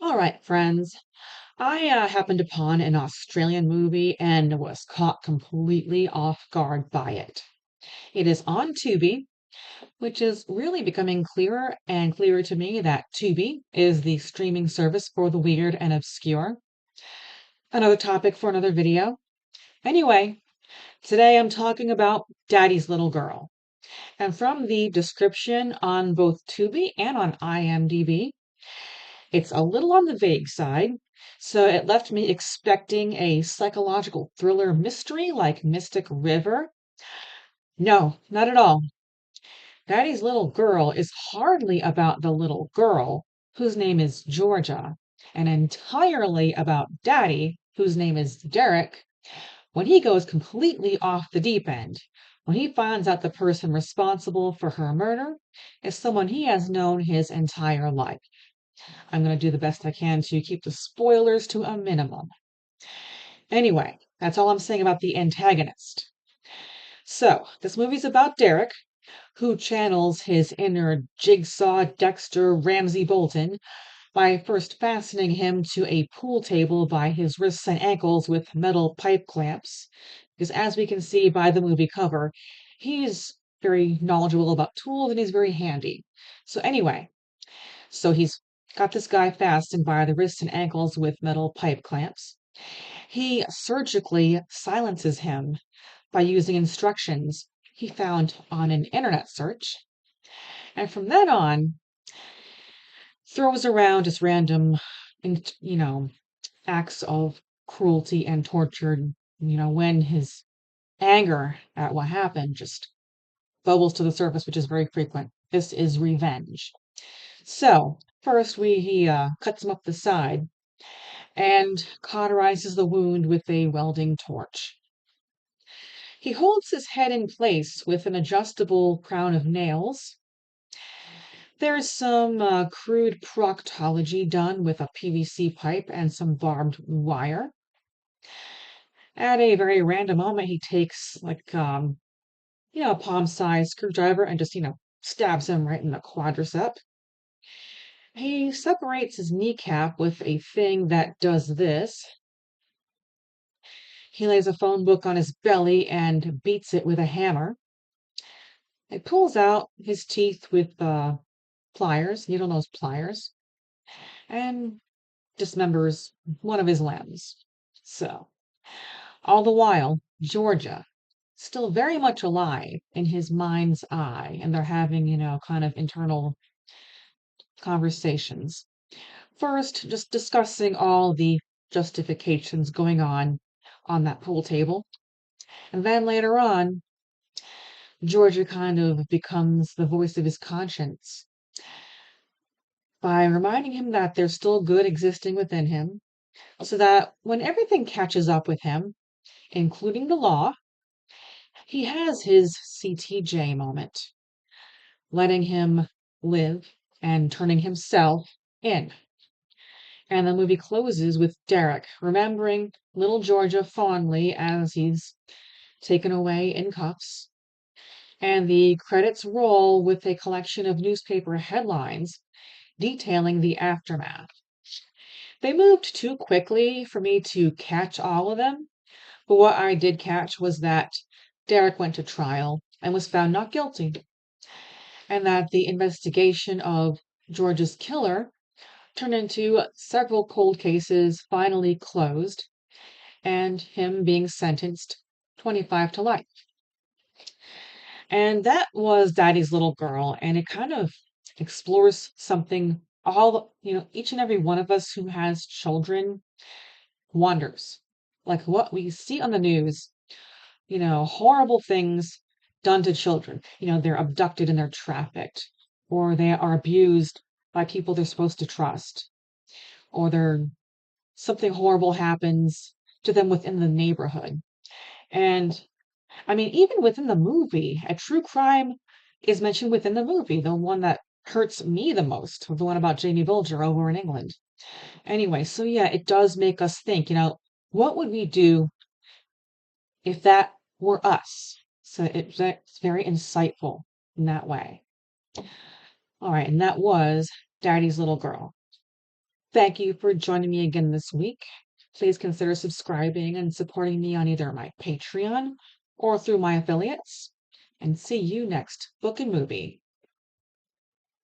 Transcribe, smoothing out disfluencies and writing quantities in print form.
All right, friends. I happened upon an Australian movie and was caught completely off guard by it. It is on Tubi, which is really becoming clearer and clearer to me that Tubi is the streaming service for the weird and obscure. Another topic for another video. Anyway, today I'm talking about Daddy's Little Girl. And from the description on both Tubi and on IMDb, it's a little on the vague side, so it left me expecting a psychological thriller mystery like Mystic River. No, not at all. Daddy's Little Girl is hardly about the little girl, whose name is Georgia, and entirely about Daddy, whose name is Derek, when he goes completely off the deep end. When he finds out the person responsible for her murder is someone he has known his entire life. I'm going to do the best I can to keep the spoilers to a minimum. Anyway, that's all I'm saying about the antagonist. So, this movie's about Derek, who channels his inner jigsaw Dexter Ramsay Bolton by first fastening him to a pool table by his wrists and ankles with metal pipe clamps. Because as we can see by the movie cover, he's very knowledgeable about tools and he's very handy. So he's got this guy fastened by the wrists and ankles with metal pipe clamps. He surgically silences him by using instructions he found on an internet search. And from then on, throws around just random, acts of cruelty and torture, when his anger at what happened just bubbles to the surface, which is very frequent. This is revenge. So, first he cuts him up the side and cauterizes the wound with a welding torch. He holds his head in place with an adjustable crown of nails. There's some crude proctology done with a PVC pipe and some barbed wire. At a very random moment, he takes a palm-sized screwdriver and just, stabs him right in the quadricep. He separates his kneecap with a thing that does this. He lays a phone book on his belly and beats it with a hammer. He pulls out his teeth with pliers, needle nose pliers, and dismembers one of his limbs. So, all the while, Georgia, still very much alive in his mind's eye, and they're having, kind of internal conversations. First, just discussing all the justifications going on that pool table. And then later on, Georgia kind of becomes the voice of his conscience by reminding him that there's still good existing within him, so that when everything catches up with him, including the law, he has his CTJ moment, letting him live and turning himself in. And the movie closes with Derek remembering little Georgia fondly as he's taken away in cuffs. And the credits roll with a collection of newspaper headlines detailing the aftermath. They moved too quickly for me to catch all of them, but what I did catch was that Derek went to trial and was found not guilty, and that the investigation of George's killer turned into several cold cases finally closed, and him being sentenced 25 to life. And that was Daddy's Little Girl, and it kind of explores something each and every one of us who has children wonders. Like what we see on the news, horrible things done to children. They're abducted and they're trafficked, or they are abused by people they're supposed to trust, or something horrible happens to them within the neighborhood. And I mean, even within the movie, a true crime is mentioned within the movie, the one that hurts me the most, the one about Jamie Bulger over in England. Anyway, so yeah, it does make us think, what would we do if that were us? So it's very insightful in that way. All right, and that was Daddy's Little Girl. Thank you for joining me again this week. Please consider subscribing and supporting me on either my Patreon or through my affiliates. And see you next book and movie.